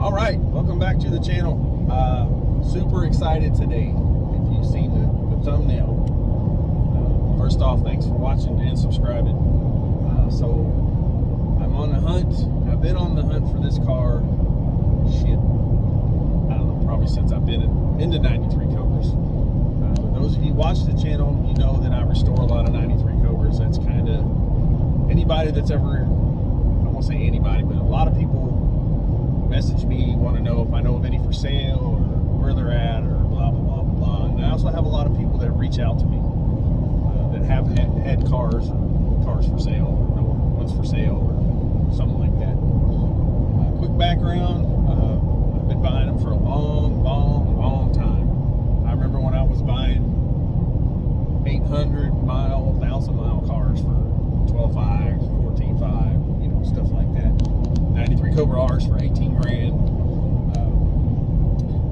All right, welcome back to the channel. Super excited today. If you've seen the thumbnail, first off, thanks for watching and subscribing. So I'm on the hunt. I've been on the hunt for this car. Shit, I don't know, probably since I've been into 93 Cobras. For those of you who watch the channel, you know that I restore a lot of 93 Cobras. That's kind of anybody that's ever, I won't say anybody, but a lot of people message me, want to know if I know of any for sale or where they're at or blah, blah, blah, blah, blah. And I also have a lot of people that reach out to me that have had cars or cars for sale or no one's for sale or something like that. Quick background, I've been buying them for a long time. I remember when I was buying 800-mile, 1,000-mile cars for 12.5, 14.5, you know, stuff like that. 93 Cobra R's for 18 grand.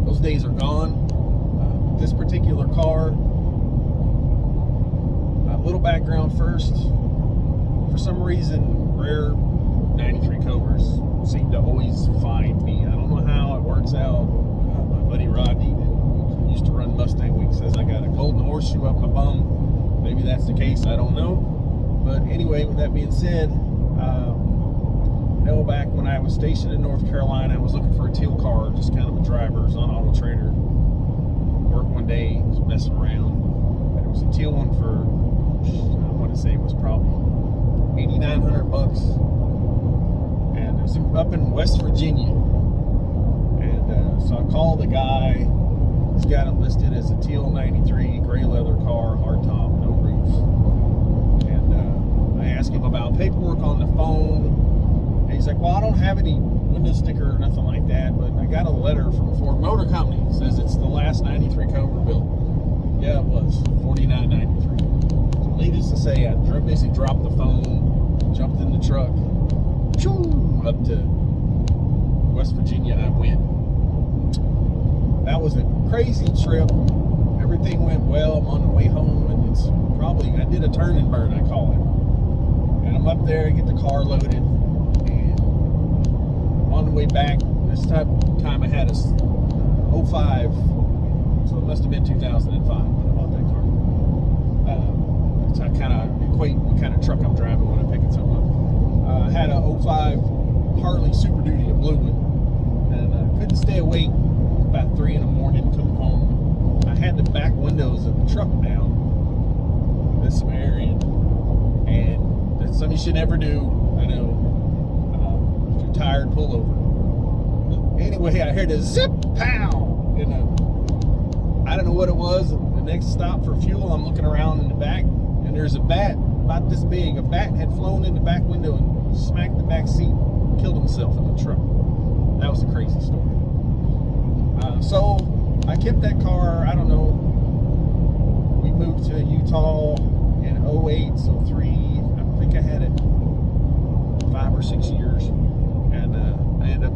Those days are gone. This particular car, a little background first. For some reason, rare 93 Cobras seem to always find me. I don't know how it works out. My buddy Rodney, that used to run Mustang Week, says I got a golden horseshoe up my bum. Maybe that's the case, I don't know. But anyway, with that being said, back when I was stationed in North Carolina, I was looking for a teal car, just kind of a driver. It was on Auto Trader. Work one day, was messing around, and it was a teal one for, I want to say it was probably $8,900, and it was up in West Virginia. And so I called the guy. He's got it listed as a teal 93 gray leather car, hardtop, no roof. And I asked him about paperwork on the phone. He's like, well, I don't have any window sticker or nothing like that, but I got a letter from Ford Motor Company. It says it's the last 93 Cobra built. Yeah, it was. 49.93. So needless to say, I basically dropped the phone, jumped in the truck, up to West Virginia I went. That was a crazy trip. Everything went well. I'm on the way home, and it's probably, I did a turn and burn, I call it. And I'm up there, I get the car loaded. On the way back, this time I had a 05, so it must have been 2005 when I bought that car. So I kind of equate what kind of truck I'm driving when I'm picking something up. I had a 05 Harley Super Duty, a blue one, and I couldn't stay awake about 3 in the morning, coming home. I had the back windows of the truck down, this some air in, and that's something you should never do, I know. Tired pullover. Anyway, I heard a zip pow, and I don't know what it was. The next stop for fuel, I'm looking around in the back, and there's a bat about this big. A bat had flown in the back window and smacked the back seat, killed himself in the truck. That was a crazy story. So I kept that car. I don't know. We moved to Utah in 08, so I think I had it 5 or 6 years. And I ended up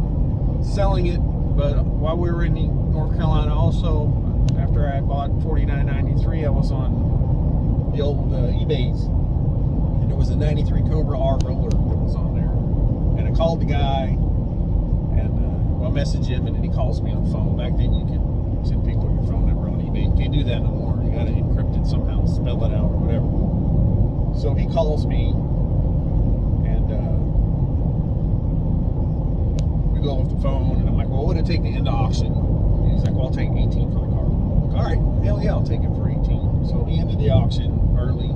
selling it, but while we were in North Carolina also, after I bought 49.93, I was on the old eBays, and there was a 93 Cobra R roller that was on there, and I called the guy, and I messaged him, and then he calls me on the phone. Back then you could send people your phone number on eBay. You can't do that no more. You gotta encrypt it somehow, spell it out or whatever. So he calls me, and go off the phone, and I'm like, well, what would it take to end the auction? And he's like, well, I'll take 18 for the car. All right, hell yeah, I'll take it for 18. So he ended the auction early,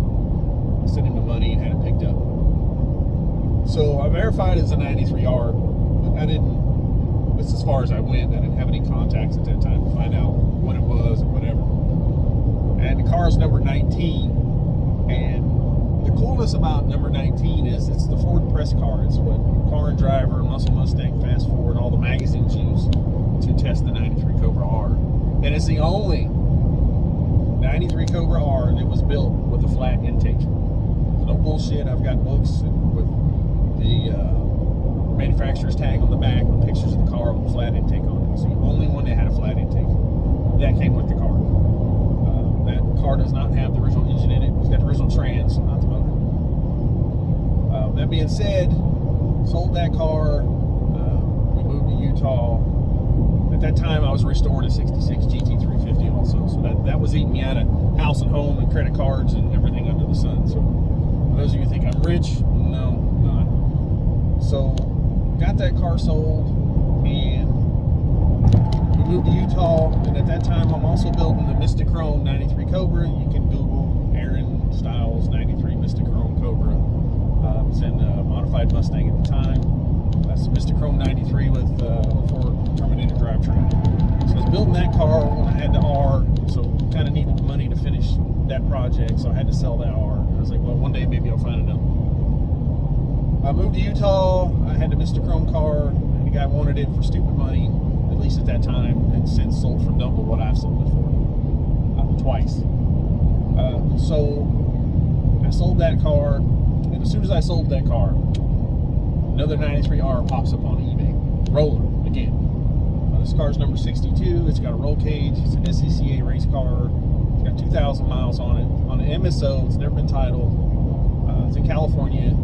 sent him the money, and had it picked up. So I verified it's a 93R, but I didn't, that's as far as I went. I didn't have any contacts at that time to find out what it was or whatever. And the car is number 19, and the coolness about number 19 is it's the Ford press car. It's what Car and Driver, Muscle Mustang, Fast Forward, all the magazines use to test the 93 Cobra R. And it's the only 93 Cobra R that was built with a flat intake. No bullshit. I've got books with the manufacturer's tag on the back with pictures of the car with a flat intake on it. It's the only one that had a flat intake. That came with the car. That car does not have the original engine in it. It's got the original trans, not the motor. That being said, sold that car. We moved to Utah. at that time I was restoring a 66 GT350 also. So that was eating me out of house and home and credit cards and everything under the sun. So for those of you who think I'm rich, no, not. So got that car sold and we moved to Utah. And at that time I'm also building the Mystic Chrome 93 Cobra. You can Google Aaron Styles 93 Mystic Chrome Cobra. It was in a modified Mustang at the time. That's the Mystic Chrome 93 with 4 Terminator drivetrain. So I was building that car when I had the R, so kind of needed the money to finish that project, so I had to sell that R. I was like, well, one day maybe I'll find another. I moved to Utah. I had the Mystic Chrome car, and the guy wanted it for stupid money, at least at that time, and since sold for double what I've sold it for, twice. So I sold that car, and as soon as I sold that car, another 93R pops up on eBay. Roller, again. This car's number 62. It's got a roll cage. It's an SCCA race car. It's got 2,000 miles on it. On the MSO, it's never been titled. It's in California.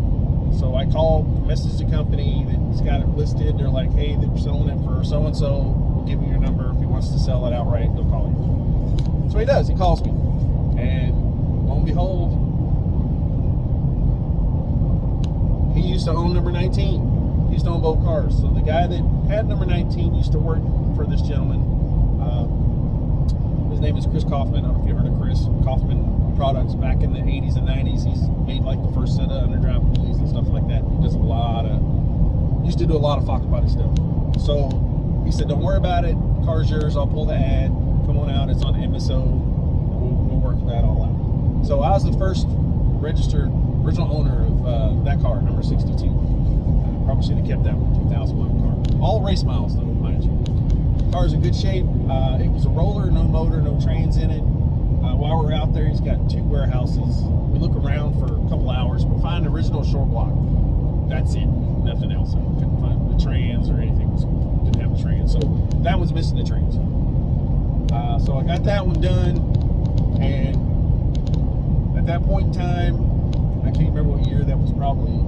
So I called, messaged the company that's got it listed. They're like, hey, they're selling it for so-and-so. We'll give you your number. If he wants to sell it outright, they'll call you. So he does. He calls me. And lo and behold, he used to own number 19. He used to own both cars. So the guy that had number 19 used to work for this gentleman. His name is Chris Kaufman. I don't know if you heard of Chris. Kaufman Products back in the 80s and 90s. He's made like the first set of underdrive pulleys and stuff like that. He does used to do a lot of Fox body stuff. So he said, don't worry about it. The car's yours. I'll pull the ad. Come on out. It's on MSO. We'll work that all out. So I was the first registered original owner of that car, number 62. Probably should have kept that one, 2,000 mile car. All race miles though, mind you. Car's in good shape. It was a roller, no motor, no trains in it. While we're out there, he's got 2 warehouses. We look around for a couple hours. We find the original short block. That's it, nothing else. I couldn't find the trans or anything. Didn't have the trans. So that one's missing the trans. So I got that one done. And at that point in time, I can't remember what year, that was probably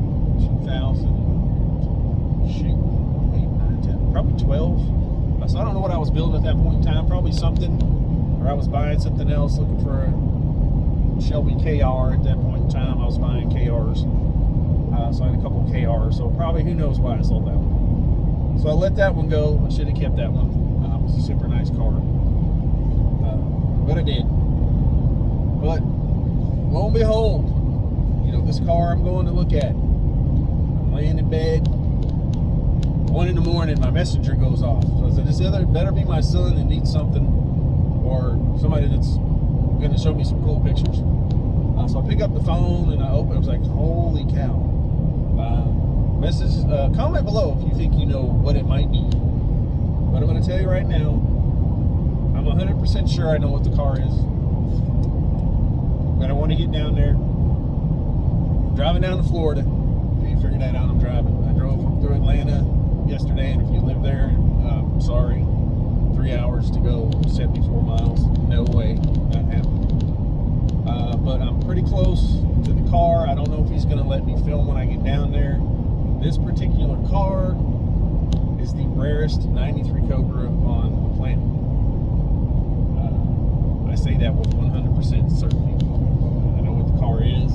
2000, probably 12. So I don't know what I was building at that point in time, probably something, or I was buying something else, looking for a Shelby KR at that point in time. I was buying KRs, so I had a couple KRs, so probably who knows why I sold that one. So I let that one go. I should have kept that one. It was a super nice car, but I did. But lo and behold, this car I'm going to look at, I'm laying in bed, 1 in the morning, my messenger goes off. So I said, this either better be my son that needs something, or somebody that's going to show me some cool pictures. So I pick up the phone and I open it. I was like, holy cow. Comment below if you think you know what it might be. But I'm going to tell you right now, I'm 100% sure I know what the car is. But I want to get down there. Driving down to Florida. If you figured that out, I'm driving. I drove through Atlanta yesterday, and if you live there, I'm sorry. 3 hours to go, 74 miles. No way, not happening. But I'm pretty close to the car. I don't know if he's going to let me film when I get down there. This particular car is the rarest 93 Cobra on the planet. I say that with 100% certainty. I know what the car is.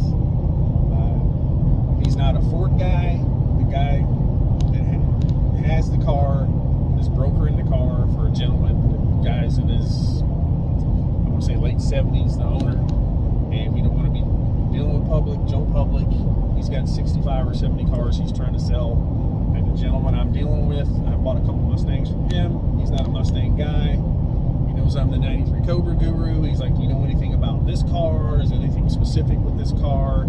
He's not a Ford guy. The guy that has the car is brokering the car for a gentleman. The guy's in his, I want to say late 70s, the owner. And you don't want to be dealing with Joe Public. He's got 65 or 70 cars he's trying to sell. And the gentleman I'm dealing with, I bought a couple Mustangs from him. He's not a Mustang guy. He knows I'm the 93 Cobra guru. He's like, do you know anything about this car? Is there anything specific with this car?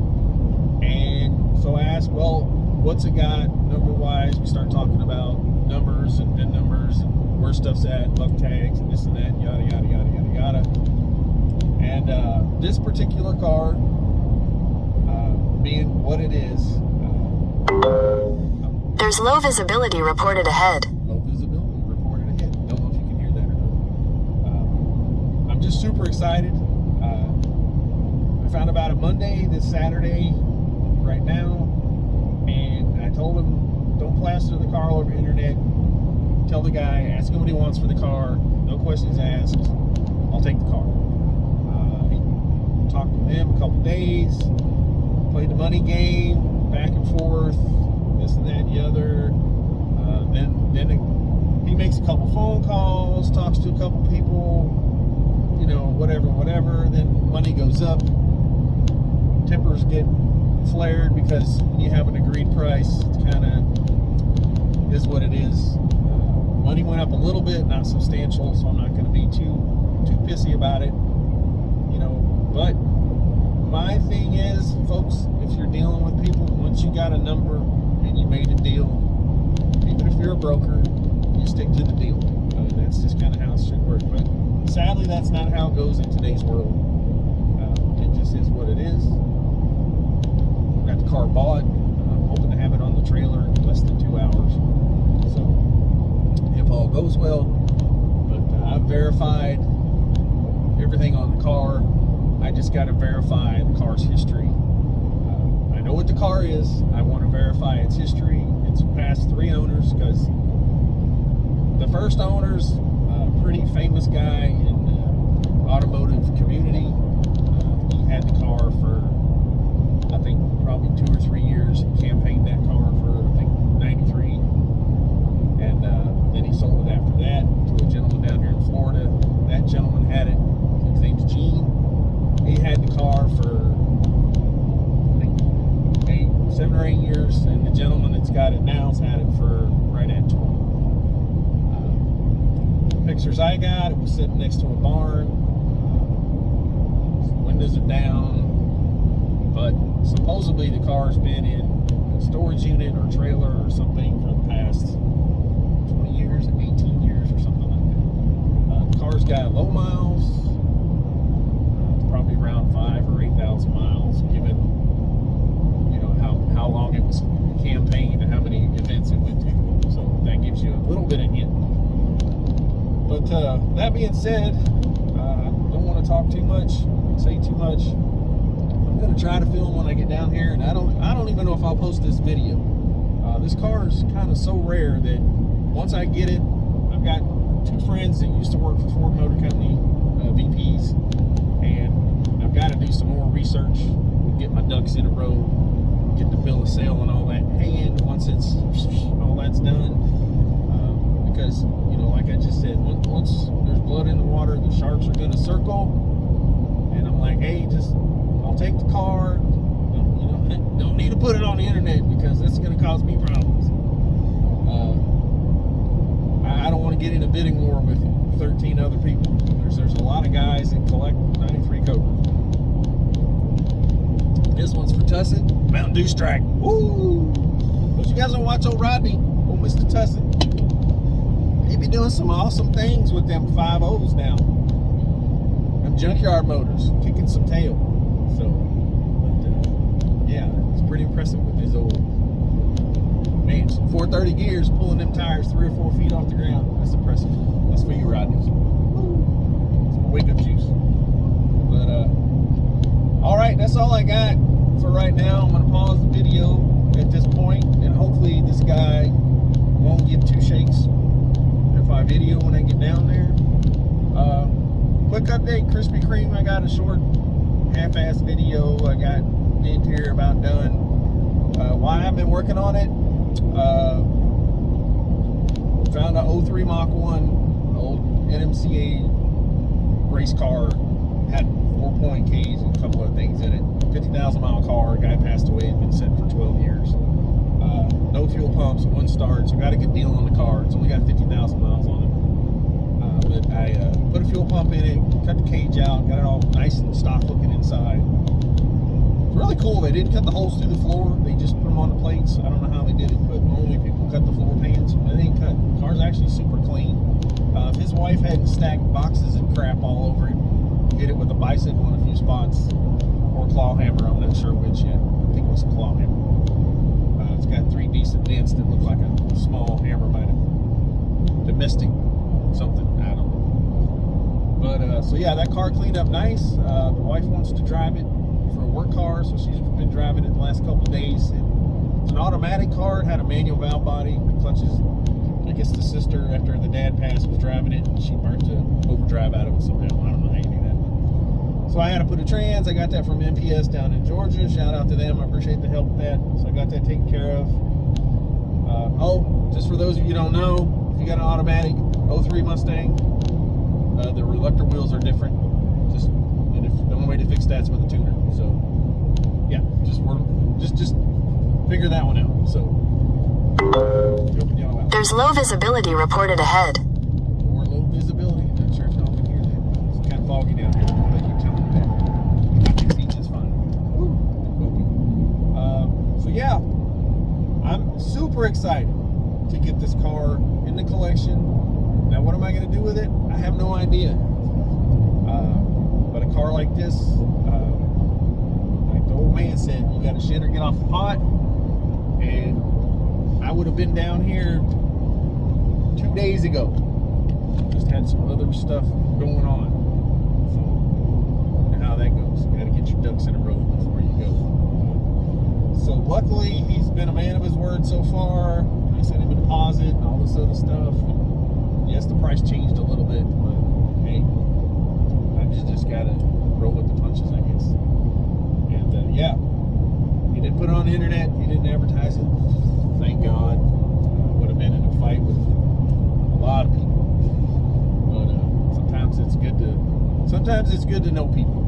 And so I asked, well, what's it got number-wise? We start talking about numbers and VIN numbers and where stuff's at, buck tags and this and that, yada, yada, yada, yada, yada. And this particular car, being what it is, there's low visibility reported ahead. Low visibility reported ahead. Don't know if you can hear that or not. I'm just super excited. I found about it Monday, this Saturday, right now, and I told him, don't plaster the car all over the internet. tell the guy, ask him what he wants for the car, no questions asked, I'll take the car. He talked with him a couple days, played the money game, back and forth, this and that and the other. Then he makes a couple phone calls, talks to a couple people, you know, whatever. Then money goes up, tempers get flared because you have an agreed price. It's kind of is what it is. Money went up a little bit, not substantial, so I'm not going to be too pissy about it, you know. But my thing is, folks, if you're dealing with people, once you got a number and you made a deal, even if you're a broker, you stick to the deal. That's just kind of how it should work. But sadly, that's not how it goes in today's world. It just is what it is. Got the car bought. I'm hoping to have it on the trailer in less than 2 hours. So, if all goes well. But I've verified everything on the car. I just got to verify the car's history. I know what the car is. I want to verify its history. It's past 3 owners, because the first owner's a pretty famous guy in the automotive community. He had the car for, I think, probably 2 or 3 years. He campaigned that car for, I think, 93. And then he sold it after that to a gentleman down here in Florida. That gentleman had it. His name's Gene. He had the car for, I think, 7 or 8 years. And the gentleman that's got it now has had it for right at 20. Pictures I got, it was sitting next to a barn. Windows are down. But supposedly the car's been in a storage unit or trailer or something for the past 20 years, 18 years or something like that. The car's got low miles, probably around 5,000 or 8,000 miles, given, you know, how long it was campaigned and how many events it went to. So that gives you a little bit of hint. But that being said, don't want to talk too much, say too much. I'm gonna try to film when I get down here, and I don't even know if I'll post this video. This car is kind of so rare that once I get it, I've got 2 friends that used to work for Ford Motor Company, VPs, and I've got to do some more research, get my ducks in a row, get the bill of sale and all that hand once it's all that's done. Because, you know, like I just said, once there's blood in the water, the sharks are gonna circle. And I'm like, hey, I'll take the car. Don't need to put it on the internet, because that's going to cause me problems. I don't want to get in a bidding war with 13 other people. There's a lot of guys that collect 93 Cobras. This one's for Tussin. Mountain Dew Strike. Woo! But you guys don't watch old Rodney, old Mr. Tussin. He be doing some awesome things with them 5.0s now. Them junkyard motors, kicking some tail. So, yeah, it's pretty impressive with his old, man, 430 gears, pulling them tires 3 or 4 feet off the ground. That's impressive. That's for you, Rodney. Some wake up juice. But, all right, that's all I got for right now. I'm going to pause the video at this point, and hopefully this guy won't give 2 shakes if I video when I get down there. Quick update, Krispy Kreme, I got a short half-ass video I got the interior about done. Why I've been working on it, found an 03 Mach 1 old NMCA race car, had 4-point Ks and a couple other things in it. 50,000 mile car, guy passed away, had been sitting for 12 years. No fuel pumps, 1 start, so got a good deal on the car. It's only got 50,000 miles on it. But I put a fuel pump in it, cut the cage out, got it all nice and stock looking inside. It's really cool. They didn't cut the holes through the floor. They just put them on the plates. I don't know how they did it, but only people cut the floor pans. They didn't cut. The car's actually super clean. If his wife hadn't stacked boxes and crap all over it, hit it with a bicycle in a few spots, or claw hammer, I'm not sure which yet. I think it was a claw hammer. It's got 3 decent dents that look like a small hammer might have. Domestic something, I don't know. But so yeah, that car cleaned up nice. The wife wants to drive it for a work car, so she's been driving it the last couple of days. It's an automatic car. It had a manual valve body. The clutches, guess the sister, after the dad passed, was driving it, and she burnt the overdrive out of it somehow. I don't know how you do that. So I had to put a trans. I got that from MPS down in Georgia. Shout out to them. I appreciate the help with that. So I got that taken care of. Just for those of you who don't know, if you got an automatic 03 Mustang, the reluctor wheels are different. And the only way to fix that's with a tuner. So yeah, just figure that one out. So There's low visibility reported ahead. More low visibility. Not sure if y'all can hear that. It's kind of foggy down here. But you tell me that. You can see just fine. So yeah, I'm super excited to get this car in the collection. Now, what am I going to do with it? I have no idea. But a car like this, like the old man said, you got to shit or get off the pot. And I would have been down here 2 days ago. Just had some other stuff going on. So, you know how that goes. You got to get your ducks in a row before you go. So luckily, he's been a man of his word so far. I sent him a deposit and all this other stuff. Yes, the price changed a little bit, but hey, I just got to roll with the punches, I guess. And yeah, he didn't put it on the internet. He didn't advertise it. Thank God. Would have been in a fight with a lot of people. But sometimes it's good to know people.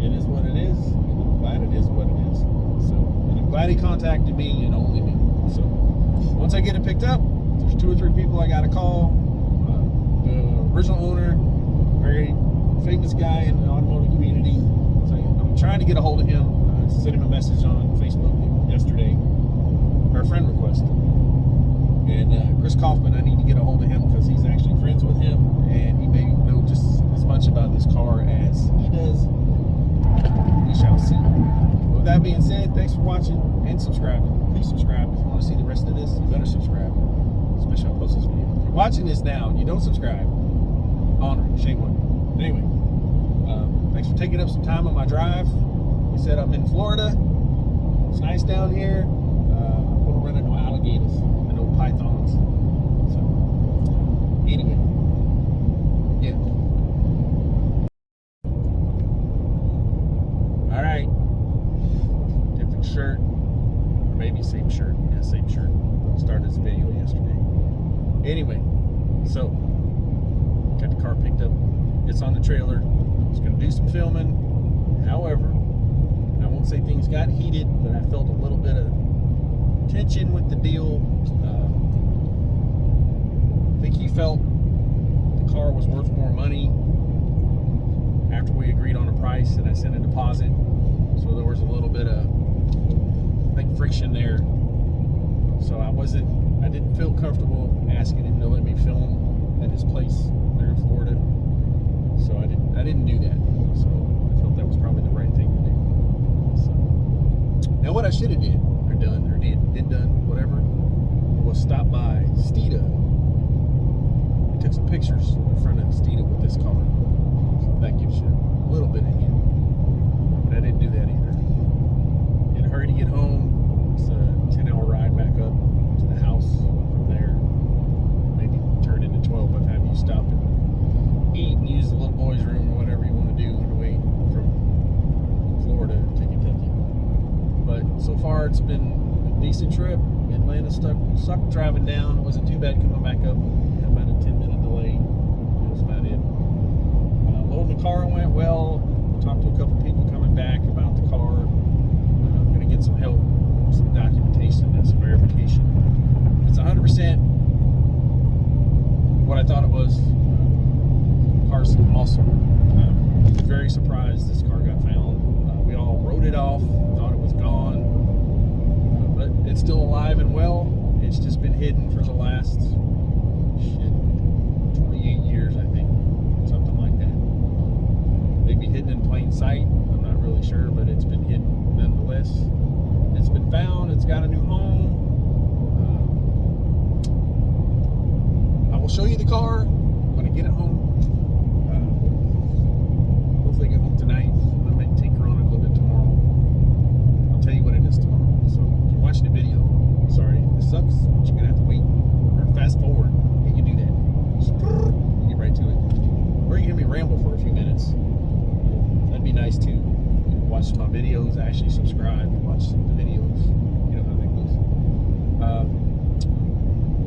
It is what it is. And I'm glad it is what it is. So, and I'm glad he contacted me and only me. So once I get it picked up, there's 2 or 3 people I got to call. The original owner, very famous guy in the automotive community. So I'm trying to get a hold of him. I sent him a message on Facebook yesterday, or a friend request. And Chris Kaufman, I need to get a hold of him because he's actually friends with him, and he may know just as much about this car as he does. We shall see. With that being said, thanks for watching and subscribing. Please subscribe if you want to see the rest of this. You better subscribe, especially when I post this video. If you're watching this now and you don't subscribe, honor it. Shame on you. Anyway, thanks for taking up some time on my drive. We said I'm in Florida. It's nice down here. I'm going to run into alligators and no pythons. So, anyway, yeah. All right. Different shirt. Or maybe same shirt. Yeah, same shirt. Started this video yesterday. Anyway, so got the car picked up. It's on the trailer. I was going to do some filming. However, I won't say things got heated, but I felt a little bit of tension with the deal. I think he felt the car was worth more money after we agreed on a price and I sent a deposit. So there was a little bit of, I think, friction there. So I didn't feel comfortable asking him to let me film at his place there in Florida. So I didn't do that. So I felt that was probably the right thing to do. So now what I should have did done, whatever, was stop by Steeda. I took some pictures in front of Steeda with this car. So that gives you a little bit of hint. But I didn't do that either. In a hurry to get home. It's a 10-hour ride back up to the house from there. Maybe turn into 12 by the time you stop and eat and use the little boy's room or whatever you want to do on the way from Florida to Kentucky. But so far it's been a decent trip. Atlanta sucked driving down. It wasn't too bad coming back up. About a 10-minute delay. That was about it. Loading the car went well. Talked to a couple people coming back about the car. I'm going to get some help, some documentation and some verification. It's 100% what I thought it was. Car's awesome. Very surprised this car got found. We all wrote it off, thought it was gone, but it's still alive and well. It's just been hidden for the last 28 years, I think, something like that. Maybe hidden in plain sight. I'm not really sure, but it's been hidden nonetheless. It's been found. It's got a new home. I will show you the car when I get it home. Hopefully I get home tonight. I might tinker on it a little bit tomorrow. I'll tell you what it is tomorrow. So if you're watching the video, sorry, this sucks, but you're gonna have to wait or fast forward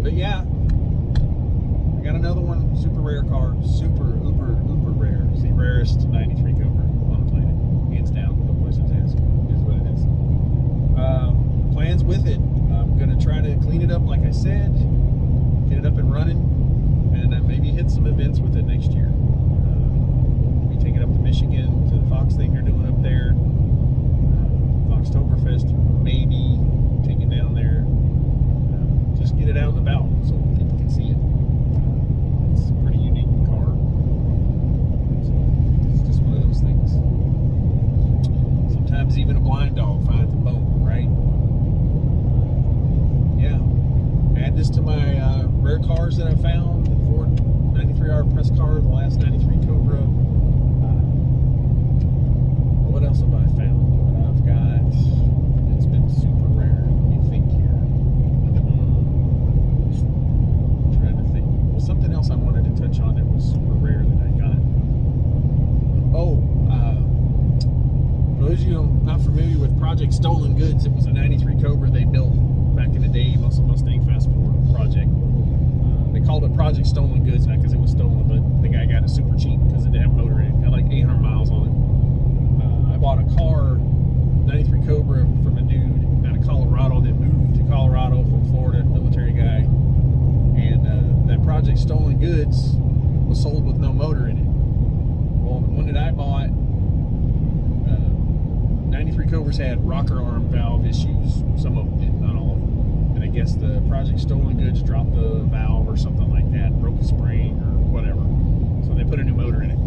But yeah, I got another one, super rare car, super uber rare. It's the rarest 93 Cobra on the planet, hands down, no questions asked. Is what it is. Plans with it. I'm gonna try to clean it up, like I said, get it up and running, and maybe hit some events with it next year. We take it up to Michigan to the Fox thing they're doing up there. Foxtoberfest, maybe take it down there. Just get it out and about so people can see it. It's a pretty unique car. So it's just one of those things. Sometimes even a blind dog finds a bone, right? Yeah. Add this to my rare cars that I found. The Ford 93R press car, the last 93 Cobra. What else have I found? I've got, it's been super rare. Let me think here. Trying to think. Well, something else I wanted to touch on that was super rare that I got. Oh, for those of you not familiar with Project Stolen Goods, it was a 93 Cobra they built back in the day, Mustang Fast Forward project. They called it Project Stolen Goods, not because it was stolen, but the guy got it super cheap because it didn't have a motor in it. Got like 800 miles on it. I bought a car, 93 Cobra, from a dude out of Colorado that moved to Colorado from Florida, military guy. And that Project Stolen Goods was sold with no motor in it. Well, the one that I bought, 93 Cobras had rocker arm valve issues. Some of them did, not all of them. And I guess the Project Stolen Goods dropped the valve or something like that, broke a spring or whatever. So they put a new motor in it.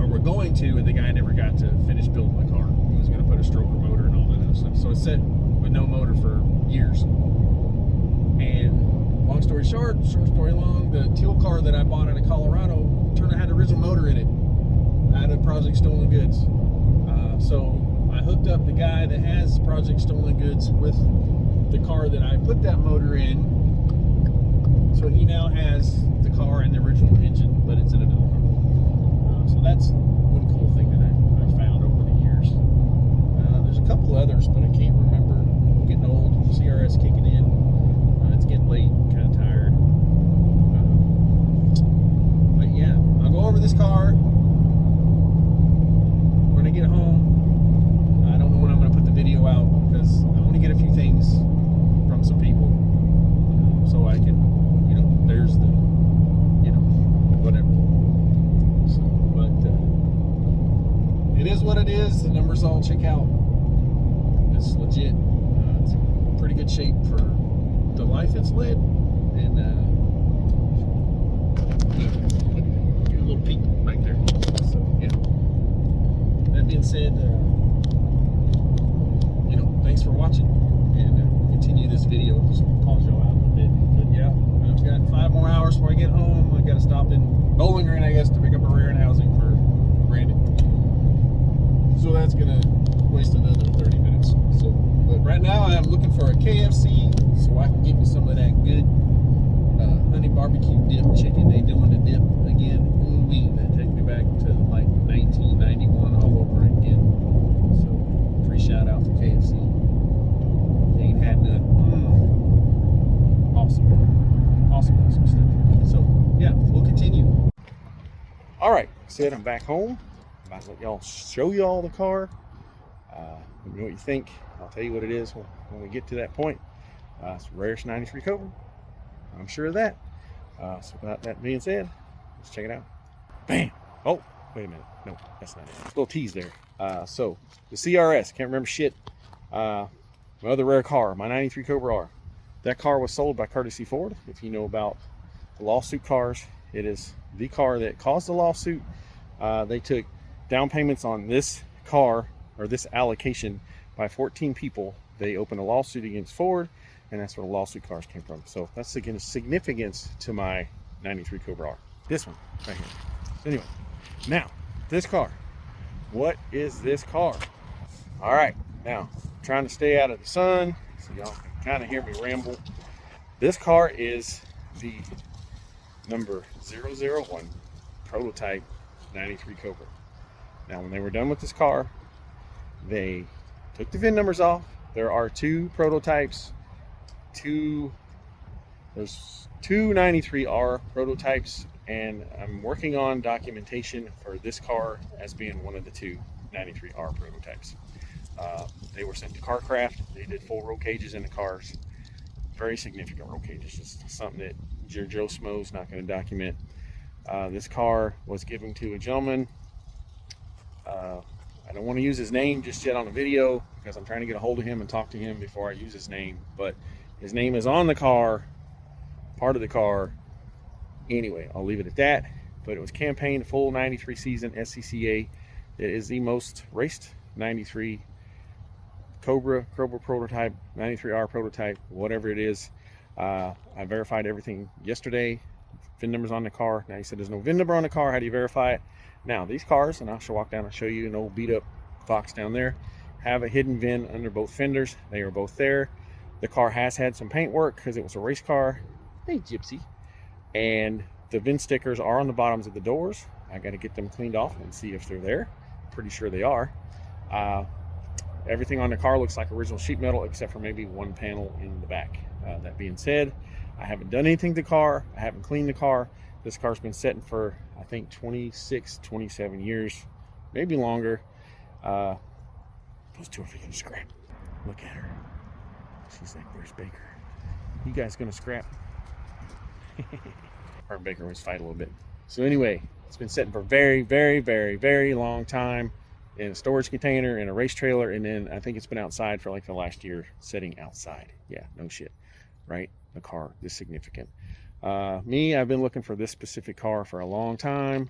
Or we're going to, and the guy never got to finish building the car. He was going to put a stroker motor and all that other stuff. So it's set with no motor for years. And long story short story long, the teal car that I bought out of Colorado turned out had the original motor in it out of Project Stolen Goods. So I hooked up the guy that has Project Stolen Goods with the car that I put that motor in. So he now has the car and the original engine, but it's in another car. So that's one cool thing that I found over the years. There's a couple others, but I can't remember. I'm getting old. CRS kicking in. It's getting late. Kind of tired. But yeah, I'll go over this car when I get home. I don't know when I'm going to put the video out because I want to get a few things from some people, so I can, there's the, whatever. So, but it is what it is. The numbers all check out. It's legit. It's in pretty good shape for the life it's led, and give a little peek right there. So yeah. That being said, thanks for watching, and we'll continue this video. Just pause y'all out a little bit. But yeah, I've got 5 more hours before I get home. I got to stop in Bowling Green, I guess, to pick up a rear end housing for Brandon. So that's gonna waste another 30 minutes. So, but right now I'm looking for a KFC so I can get me some of that good honey barbecue dip chicken. They doing the dip again. Ooh wee, that takes me back to like 1991 all over again. So free shout out for KFC. Ain't had none. Awesome stuff. So yeah, we'll continue. All right, said I'm back home. I'm about to let y'all show y'all the car. Let me know what you think. I'll tell you what it is when we get to that point. It's the rarest 93 Cobra. I'm sure of that. So without that being said, let's check it out. Bam! Oh, wait a minute. No, that's not it. A little tease there. So the CRS, can't remember shit. My other rare car, my 93 Cobra R. That car was sold by Courtesy Ford. If you know about the lawsuit cars, it is the car that caused the lawsuit. They took down payments on this car, or this allocation, by 14 people. They opened a lawsuit against Ford, and that's where the lawsuit cars came from. So that's the significance to my 93 Cobra R. This one right here. So anyway, now this car. What is this car? All right, now trying to stay out of the sun so y'all can kind of hear me ramble. This car is the number 001 prototype 93 Cobra. Now when they were done with this car, they took the VIN numbers off. There are 2 prototypes, 2 There's two 93R prototypes, and I'm working on documentation for this car as being one of the two 93R prototypes. They were sent to Carcraft. They did full roll cages in the cars. Very significant roll cages. Just something that your Joe Schmo's not going to document. This car was given to a gentleman. I don't want to use his name just yet on the video because I'm trying to get a hold of him and talk to him before I use his name. But his name is on the car, part of the car. Anyway, I'll leave it at that. But it was campaigned full 93 season SCCA. It is the most raced 93 Cobra prototype, 93R prototype, whatever it is. I verified everything yesterday. VIN numbers on the car. Now he said there's no VIN number on the car. How do you verify it? Now these cars, and I shall walk down and show you an old beat up Fox down there, have a hidden VIN under both fenders. They are both there. The car has had some paint work because it was a race car. Hey Gypsy. And the VIN stickers are on the bottoms of the doors. I got to get them cleaned off and see if they're there. Pretty sure they are. Everything on the car looks like original sheet metal except for maybe one panel in the back. That being said, I haven't done anything to the car. I haven't cleaned the car. This car's been sitting for, I think, 26, 27 years, maybe longer. Those two are freaking scrap. Look at her. She's like, where's Baker? You guys gonna scrap? Her and Baker always fight a little bit. So anyway, it's been sitting for a very, very, very, very long time in a storage container, in a race trailer, and then I think it's been outside for like the last year, sitting outside. Yeah, no shit, right? The car is significant. I've been looking for this specific car for a long time.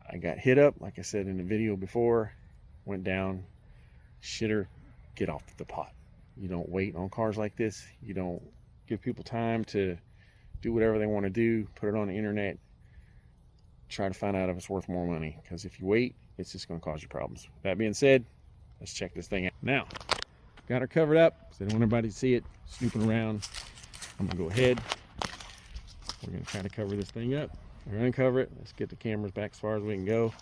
I got hit up, like I said in the video before, went down, shitter, get off the pot. You don't wait on cars like this. You don't give people time to do whatever they want to do, put it on the internet, try to find out if it's worth more money. Because if you wait, it's just going to cause you problems. That being said, let's check this thing out. Now, got her covered up, so I don't want anybody to see it snooping around. I'm going to go ahead. We're going to try to cover this thing up. We're going to uncover it. Let's get the cameras back as far as we can go.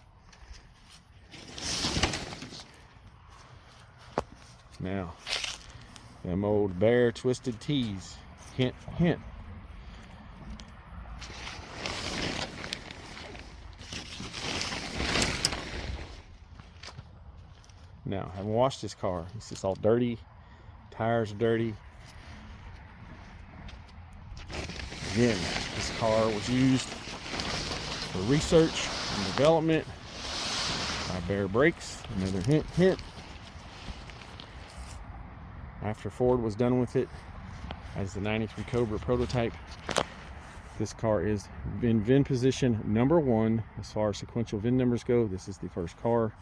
Now, them old bare twisted tees. Hint, hint. Now, I haven't washed this car. It's just all dirty. Tires are dirty. Again, this car was used for research and development by Bare Brakes. Another hint, hint. After Ford was done with it as the 93 Cobra prototype, this car is in VIN position number 1 as far as sequential VIN numbers go. This is the first car.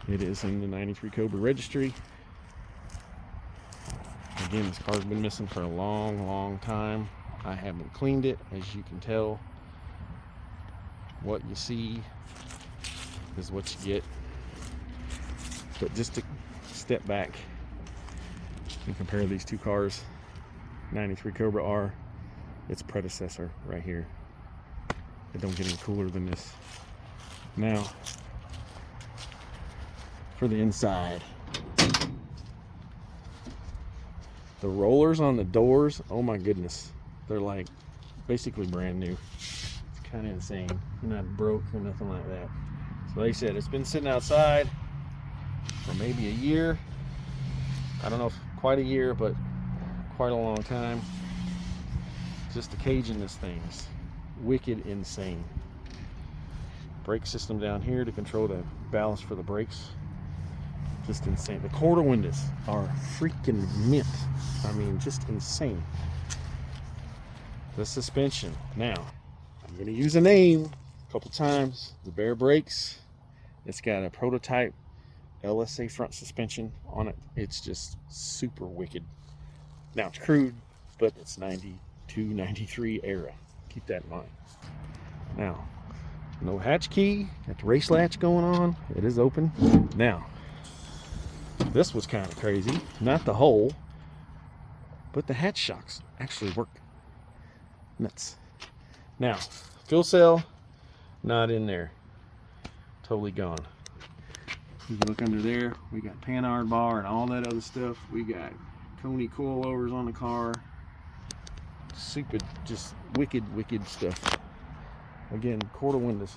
It is in the 93 Cobra registry. Again, this car's been missing for a long, long time. I haven't cleaned it, as you can tell. What you see is what you get. But just to step back and compare these two cars, 93 Cobra R, its predecessor right here. It don't get any cooler than this. Now, for the inside. The rollers on the doors, oh my goodness. They're like basically brand new. It's kind of insane. You're not broke or nothing like that. So like I said, it's been sitting outside for maybe a year. I don't know if quite a year, but quite a long time. Just the cage in this thing is wicked insane. Brake system down here to control the ballast for the brakes. Just insane. The quarter windows are freaking mint. I mean, just insane. The suspension. Now, I'm going to use a name a couple times. The Bare Brakes. It's got a prototype LSA front suspension on it. It's just super wicked. Now, it's crude, but it's 92, 93 era. Keep that in mind. Now, no hatch key. Got the race latch going on. It is open. Now, this was kind of crazy. Not the hole, but the hatch shocks actually work. Nuts. Now, fuel cell, not in there. Totally gone. You can look under there. We got Panhard bar and all that other stuff. We got Coney coilovers on the car. Super, just wicked stuff. Again, quarter windows.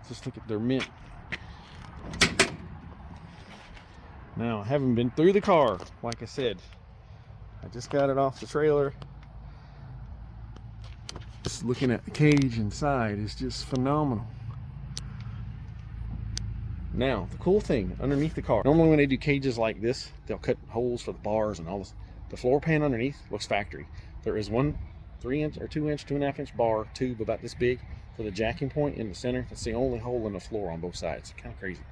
Just look at their mint. Now, I haven't been through the car, like I said. I just got it off the trailer. Just looking at the cage inside is just phenomenal. Now, the cool thing underneath the car, normally when they do cages like this, they'll cut holes for the bars and all this. The floor pan underneath looks factory. There is one 3-inch or 2-inch, 2.5-inch bar tube about this big for the jacking point in the center. That's the only hole in the floor on both sides. Kind of crazy.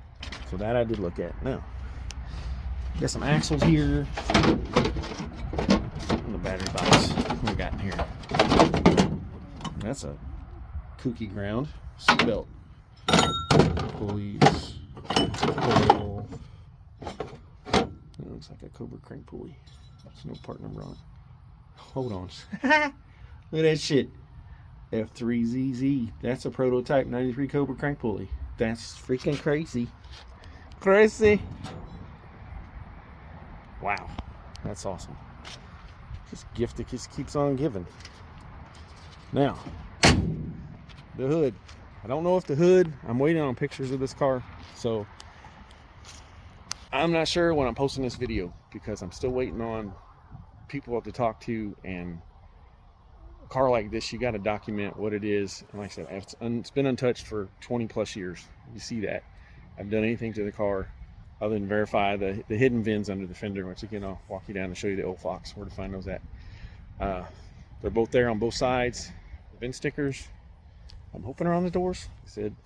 So that I did look at. Now, got some axles here. And the battery box. What we got in here? That's a kooky ground. Seatbelt. Pulleys. Coil. It looks like a Cobra crank pulley. There's no part number on it. Hold on. Look at that shit. F3ZZ. That's a prototype 93 Cobra crank pulley. That's freaking crazy. Crazy. Wow. That's awesome. Just gift that just keeps on giving. Now, the hood. I don't know if the hood, I'm waiting on pictures of this car, so I'm not sure when I'm posting this video because I'm still waiting on people to talk to, and a car like this, you got to document what it is. And like I said, it's been untouched for 20 plus years. You see that. I haven't done anything to the car other than verify the hidden VINs under the fender, which again, I'll walk you down and show you the old Fox, where to find those at. They're both there on both sides. The VIN stickers, I'm hoping are on the doors. I said,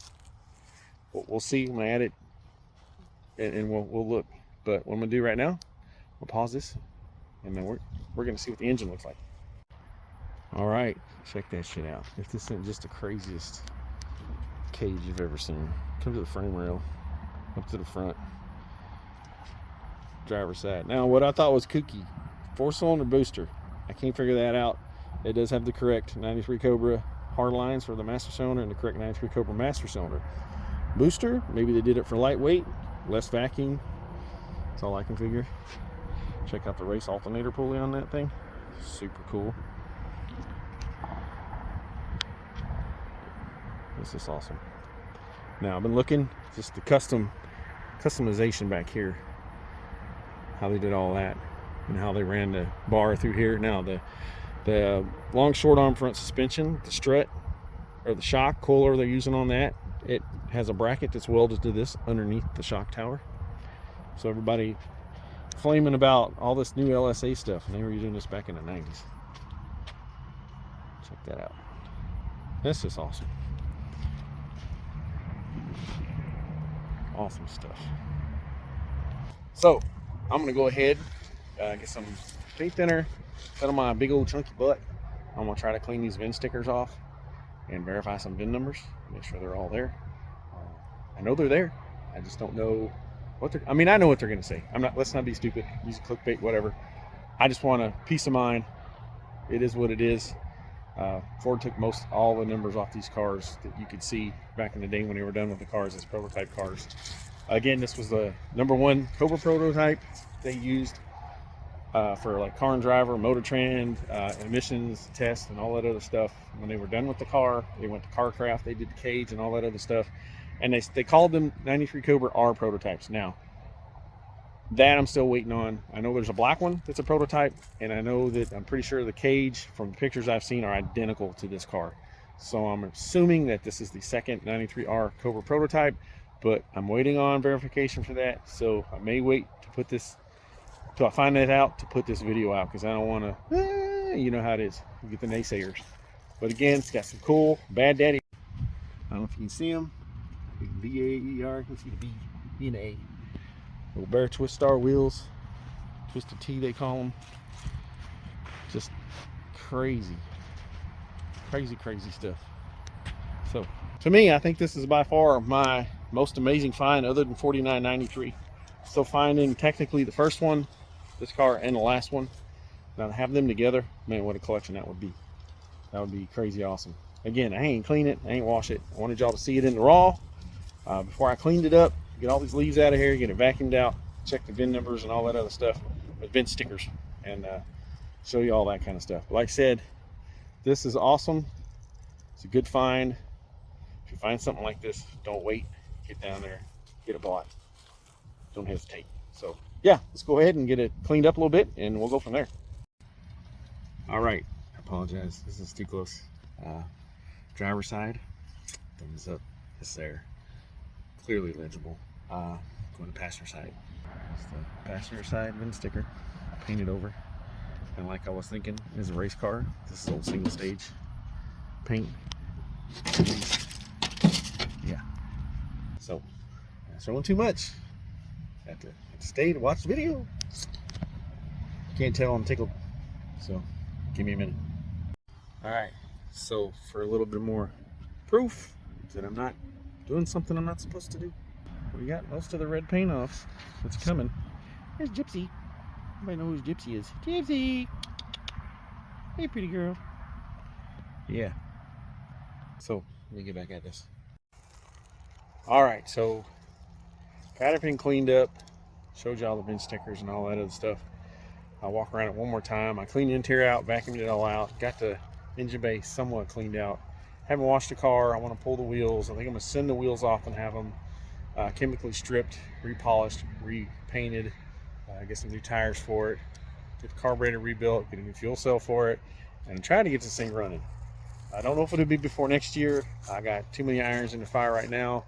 we'll see when I add it, and we'll look. But what I'm gonna do right now, we'll pause this, and then we're gonna see what the engine looks like. All right, check that shit out. If this isn't just the craziest cage you've ever seen. Come to the frame rail, up to the front, driver's side. Now, what I thought was kooky, 4-cylinder booster. I can't figure that out. It does have the correct 93 Cobra hard lines for the master cylinder and the correct 93 Cobra master cylinder. Booster, maybe they did it for lightweight, less vacuum. That's all I can figure. Check out the race alternator pulley on that thing. Super cool. This is awesome. Now, I've been looking, just the customization back here. How they did all that and how they ran the bar through here. Now, the long short arm front suspension, the strut or the shock coiler they're using on that, it has a bracket that's welded to this underneath the shock tower. So everybody flaming about all this new LSA stuff, and they were using this back in the 90s. Check that out. This is awesome. Awesome stuff. So I'm gonna go ahead, get some paint thinner, put on my big old chunky butt. I'm gonna try to clean these VIN stickers off and verify some VIN numbers, make sure they're all there. I know they're there. I just don't know what they're, I mean, I know what they're gonna say. Let's not be stupid, use clickbait, whatever. I just want a peace of mind. It is what it is. Ford took all the numbers off these cars that you could see back in the day when they were done with the cars as prototype cars. Again, this was the #1 Cobra prototype they used for like car and driver, motor trend, emissions tests, and all that other stuff. When they were done with the car, they went to Carcraft, they did the cage and all that other stuff, and they called them 93 Cobra R prototypes. Now, that I'm still waiting on. I know there's a black one that's a prototype, and I know that I'm pretty sure the cage from the pictures I've seen are identical to this car. So I'm assuming that this is the second 93R Cobra prototype, but I'm waiting on verification for that. So I may wait to put this, till I find that out, to put this video out, because I don't want to, you know how it is, you get the naysayers. But again, it's got some cool Bad Daddy. I don't know if you can see them. B-A-E-R, you can see the B and A. Little Bear Twist Star wheels, Twisted T they call them. Just crazy stuff. So to me, I think this is by far my most amazing find other than 4993. Still finding technically the first one, this car, and the last one. Now to have them together, man, what a collection that would be. That would be crazy awesome. Again, I ain't clean it, I ain't wash it. I wanted y'all to see it in the raw before I cleaned it up. Get all these leaves out of here, get it vacuumed out, check the VIN numbers and all that other stuff with VIN stickers. and show you all that kind of stuff. But like I said, this is awesome. It's a good find. If you find something like this, don't wait. Get down there, get it bought. Don't hesitate. So yeah, let's go ahead and get it cleaned up a little bit, and we'll go from there. All right, I apologize. This is too close. Driver's side, thumbs up. It's there, clearly legible. Going to passenger side. It's the passenger side VIN sticker, painted over. And like I was thinking, is a race car. This is old single stage paint. Yeah. So, not showing too much. Have to stay to watch the video. Can't tell I'm tickled. So, give me a minute. All right. So, for a little bit more proof that I'm not doing something I'm not supposed to do, we got most of the red paint off. It's coming. There's Gypsy. Everybody know who Gypsy is. Gypsy! Hey, pretty girl. Yeah. So, let me get back at this. Alright, so got everything cleaned up. Showed you all the VIN stickers and all that other stuff. I'll walk around it one more time. I cleaned the interior out, vacuumed it all out. Got the engine bay somewhat cleaned out. Haven't washed the car. I want to pull the wheels. I think I'm going to send the wheels off and have them chemically stripped, repolished, repainted. Get some new tires for it, get the carburetor rebuilt, get a new fuel cell for it, and try to get this thing running. I don't know if it'll be before next year. I got too many irons in the fire right now.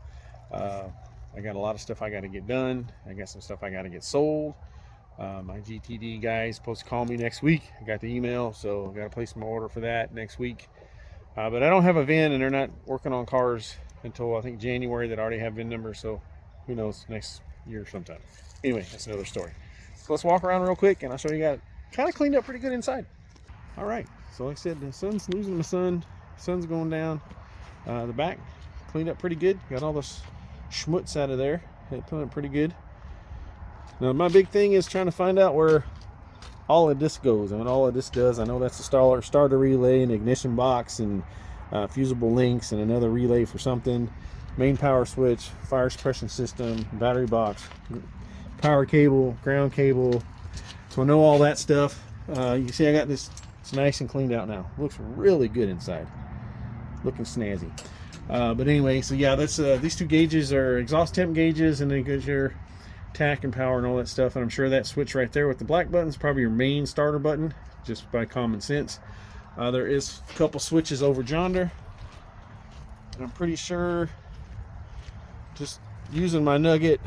I got a lot of stuff I got to get done. I got some stuff I got to get sold. My GTD guy is supposed to call me next week. I got the email, so I got to place my order for that next week. But I don't have a VIN, and they're not working on cars until I think January that already have VIN numbers, so who knows, next year sometime. Anyway, that's another story. So let's walk around real quick and I'll show you. Got it kind of cleaned up pretty good inside. All right, so like I said, the sun's losing the sun's going down. The back cleaned up pretty good. Got all this schmutz out of there. It put it pretty good. Now my big thing is trying to find out where all of this goes. I mean, all of this does, I know that's a starter relay and ignition box and fusible links and another relay for something, main power switch, fire suppression system, battery box, power cable, ground cable. So I know all that stuff. You can see I got this. It's nice and cleaned out now. Looks really good inside. Looking snazzy. But anyway, so yeah, that's these two gauges are exhaust temp gauges, and then goes your tack and power and all that stuff. And I'm sure that switch right there with the black button is probably your main starter button, just by common sense. There is a couple switches over yonder, and I'm pretty sure, just using my nugget,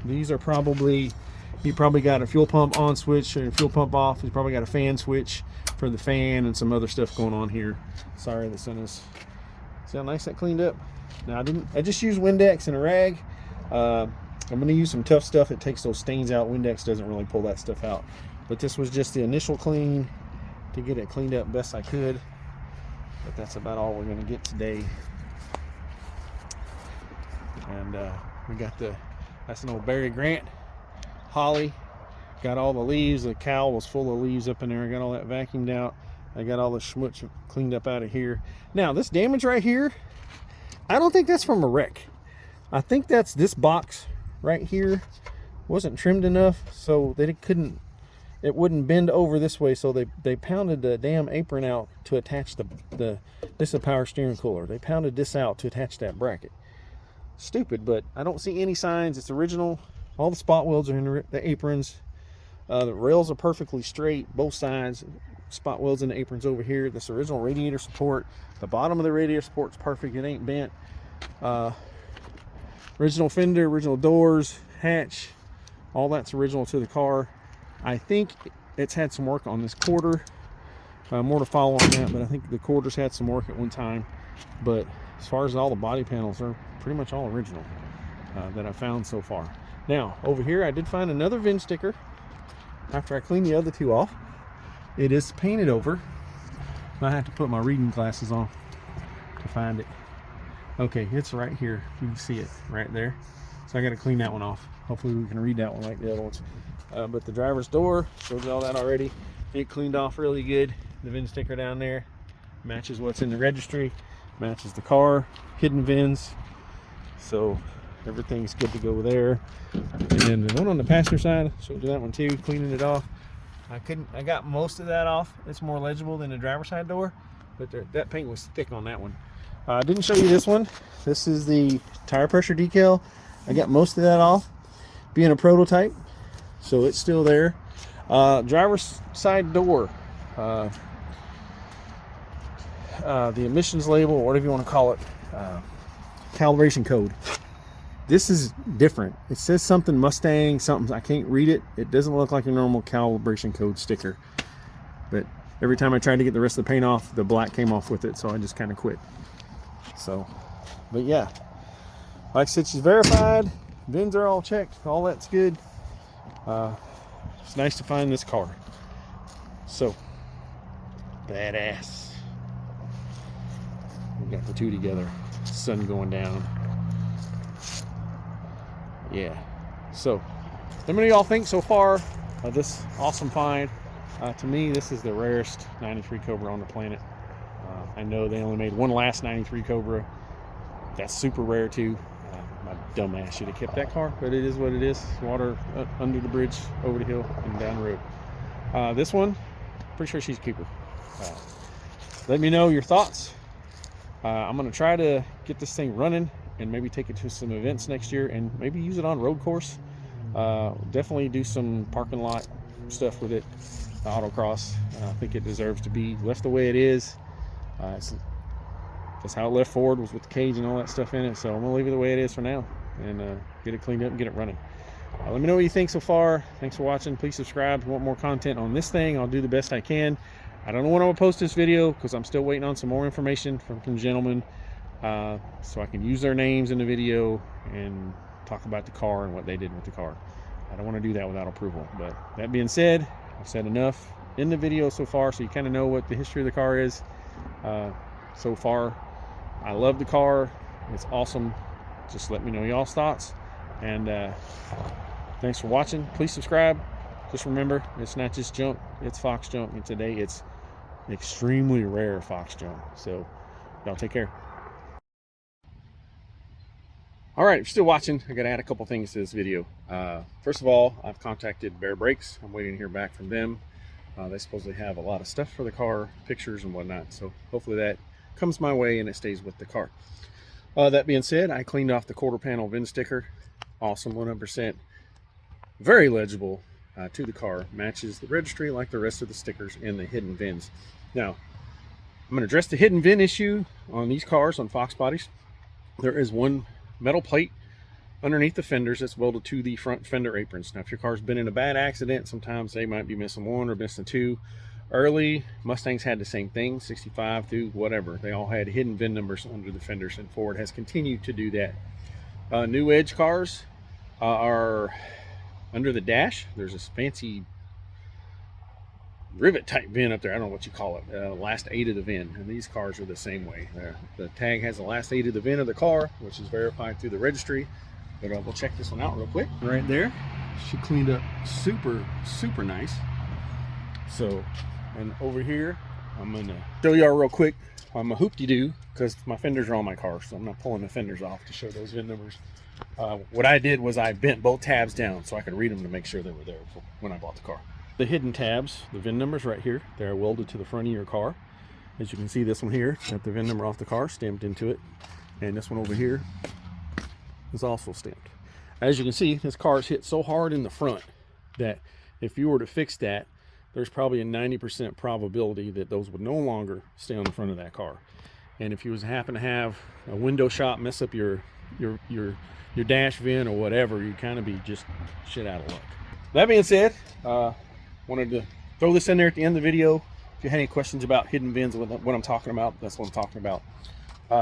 these are probably, you probably got a fuel pump on switch or fuel pump off. You probably got a fan switch for the fan and some other stuff going on here. Sorry, the sun is, see how nice that cleaned up. Now I just used Windex and a rag. I'm going to use some tough stuff that takes those stains out. Windex doesn't really pull that stuff out, but this was just the initial clean to get it cleaned up best I could. But that's about all we're going to get today. And we got that's an old Barry Grant holly. Got all the leaves. The cowl was full of leaves up in there. I got all that vacuumed out. I got all the schmutz cleaned up out of here. Now this damage right here, I don't think that's from a wreck. I think that's this box right here wasn't trimmed enough, so they couldn't, it wouldn't bend over this way, so they pounded the damn apron out to attach this is a power steering cooler. They pounded this out to attach that bracket. Stupid, but I don't see any signs. It's original. All the spot welds are in the aprons. The rails are perfectly straight, both sides. Spot welds in the aprons over here. This original radiator support. The bottom of the radiator support's perfect. It ain't bent. Original fender, original doors, hatch, all that's original to the car. I think it's had some work on this quarter. More to follow on that, but I think the quarters had some work at one time. But as far as all the body panels, are pretty much all original that I found so far. Now, over here, I did find another VIN sticker after I cleaned the other two off. It is painted over. I have to put my reading glasses on to find it. Okay, it's right here. You can see it right there. So I got to clean that one off. Hopefully we can read that one like the other ones. But the driver's door, shows you all that already. It cleaned off really good. The VIN sticker down there matches what's in the registry, matches the car, hidden VINs. So everything's good to go there. And then the one on the passenger side, showed you that one too, cleaning it off. I got most of that off. It's more legible than the driver's side door, but that paint was thick on that one. I didn't show you this one. This is the tire pressure decal. I got most of that off, being a prototype, so it's still there. Driver's side door, the emissions label, or whatever you want to call it, calibration code. This is different. It says something Mustang, something, I can't read it. It doesn't look like a normal calibration code sticker. But every time I tried to get the rest of the paint off, the black came off with it, so I just kind of quit. So, but yeah. Like I said, she's verified. VINs are all checked. All that's good. It's nice to find this car. So, badass. We got the two together. Sun going down. Yeah, so let me know y'all think so far of this awesome find. To me, this is the rarest 93 Cobra on the planet. I know they only made one last 93 Cobra. That's super rare too. My dumb ass should have kept that car, but it is what it is. Water under the bridge, over the hill, and down the road. This one, pretty sure she's a keeper. Let me know your thoughts. I'm gonna try to get this thing running and maybe take it to some events next year and maybe use it on road course. Definitely do some parking lot stuff with it, autocross. I think it deserves to be left the way it is. That's how it left forward, was with the cage and all that stuff in it. So I'm gonna leave it the way it is for now and get it cleaned up and get it running. Let me know what you think so far. Thanks for watching. Please subscribe if you want more content on this thing. I'll do the best I can. I don't know when I'm gonna post this video because I'm still waiting on some more information from some gentlemen. So I can use their names in the video and talk about the car and what they did with the car. I don't want to do that without approval. But that being said, I've said enough in the video so far, so you kind of know what the history of the car is. So far, I love the car. It's awesome. Just let me know y'all's thoughts. And thanks for watching. Please subscribe. Just remember, it's not just junk, it's Fox junk. And today it's extremely rare Fox junk. So y'all take care. All right, if you're still watching, I got to add a couple things to this video. First of all, I've contacted Bear Brakes. I'm waiting to hear back from them. They supposedly have a lot of stuff for the car, pictures and whatnot. So hopefully that comes my way and it stays with the car. That being said, I cleaned off the quarter panel VIN sticker. Awesome, 100%. Very legible to the car. Matches the registry like the rest of the stickers and the hidden VINs. Now, I'm going to address the hidden VIN issue on these cars, on Fox bodies. There is one metal plate underneath the fenders that's welded to the front fender aprons. Now, if your car's been in a bad accident, sometimes they might be missing one or missing two. Early Mustangs had the same thing, 65 through whatever. They all had hidden VIN numbers under the fenders, and Ford has continued to do that. New Edge cars are under the dash. There's this fancy rivet type VIN up there. I don't know what you call it. Last 8 of the VIN, and these cars are the same way. The tag has the last 8 of the VIN of the car, which is verified through the registry. But we'll check this one out real quick. Right there, she cleaned up super nice. So, and over here, I'm gonna show y'all real quick. I'm a hoop-de-doo because my fenders are on my car, so I'm not pulling the fenders off to show those VIN numbers. What I did was I bent both tabs down so I could read them to make sure they were there when I bought the car. The hidden tabs, the VIN numbers right here, they're welded to the front of your car. As you can see, this one here, got the VIN number off the car stamped into it. And this one over here is also stamped. As you can see, this car is hit so hard in the front that if you were to fix that, there's probably a 90% probability that those would no longer stay on the front of that car. And if you was happen to have a window shop mess up your dash VIN or whatever, you'd kind of be just shit out of luck. That being said, wanted to throw this in there at the end of the video. If you had any questions about hidden VINs, what I'm talking about, that's what I'm talking about.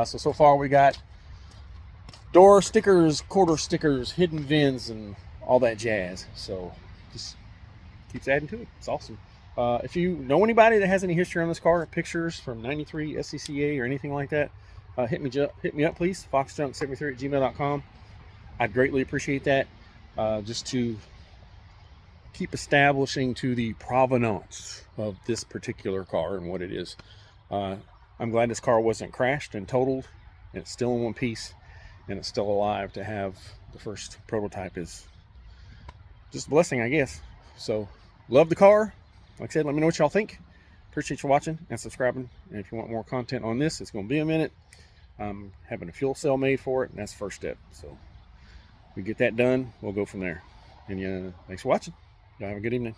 So far we got door stickers, quarter stickers, hidden VINs, and all that jazz. So just keeps adding to it. It's awesome. If you know anybody that has any history on this car, pictures from 93 SCCA or anything like that, hit me up please, foxjunk73@gmail.com. I'd greatly appreciate that, just to keep establishing to the provenance of this particular car and what it is. I'm glad this car wasn't crashed and totaled, and it's still in one piece, and it's still alive. To have the first prototype is just a blessing, I guess. So love the car, like I said, let me know what y'all think. Appreciate you watching and subscribing. And if you want more content on this, it's going to be a minute. I'm having a fuel cell made for it, and that's the first step. So we get that done, we'll go from there. And thanks for watching. Y'all have a good evening.